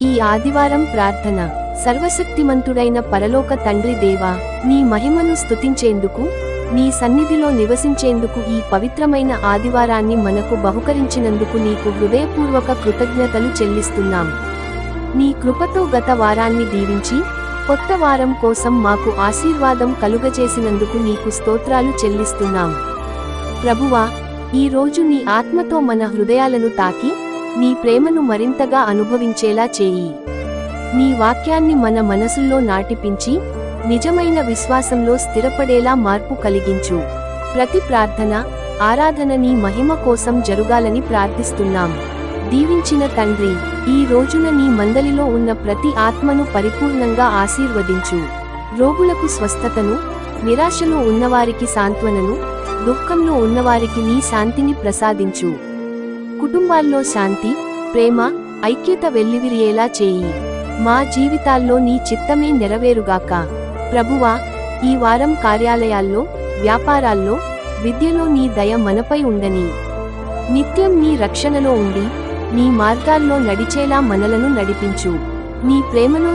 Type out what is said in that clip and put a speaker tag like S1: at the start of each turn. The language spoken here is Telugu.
S1: ఈ ఆదివారం ప్రార్థన. సర్వశక్తిమంతుడైన పరలోక తండ్రి దేవా, నీ మహిమను స్తుతించేందుకు, నీ సన్నిధిలో నివసించేందుకు ఈ పవిత్రమైన ఆదివారాన్ని మనకు బహుకరించినందుకు నీకు హృదయపూర్వక కృతజ్ఞతలు చెల్లిస్తున్నాం. నీ కృపతో గత వారాన్ని దీవించి, కొత్త వారం కోసం మాకు ఆశీర్వాదం కలుగజేసినందుకు నీకు స్తోత్రాలు చెల్లిస్తున్నాం. ప్రభువా, ఈ రోజు నీ ఆత్మతో మన హృదయాలను తాకి, నీ ప్రేమను మరింతగా అనుభవించేలా చేయి. నీ వాక్యాన్ని మన మనసుల్లో నాటిపించి, నిజమైన విశ్వాసంలో స్థిరపడేలా మార్పు కలిగించు. ప్రతి ప్రార్థన, ఆరాధన నీ మహిమ కోసం జరుగాలని ప్రార్థిస్తున్నాం. దీవించిన తండ్రి, ఈ రోజున నీ మందలిలో ఉన్న ప్రతి ఆత్మను పరిపూర్ణంగా ఆశీర్వదించు. రోగులకు స్వస్థతను, నిరాశలో ఉన్నవారికి సాంత్వనను, దుఃఖంలో ఉన్నవారికి నీ శాంతిని ప్రసాదించు. కుటుంబాల్లో శాంతి, ప్రేమ, ఐక్యత వెల్లివిరియేలా చేయి. మా జీవితాల్లో నీ చిత్తమే నెరవేరుగాక. ప్రభువా, ఈ వారం కార్యాలయాల్లో, వ్యాపారాల్లో, విద్యలో నీ దయ మనపై ఉండని. నిత్యం నీ రక్షణలో ఉండి, నీ మార్గాల్లో నడిచేలా మనలను నడిపించు. నీ ప్రేమలో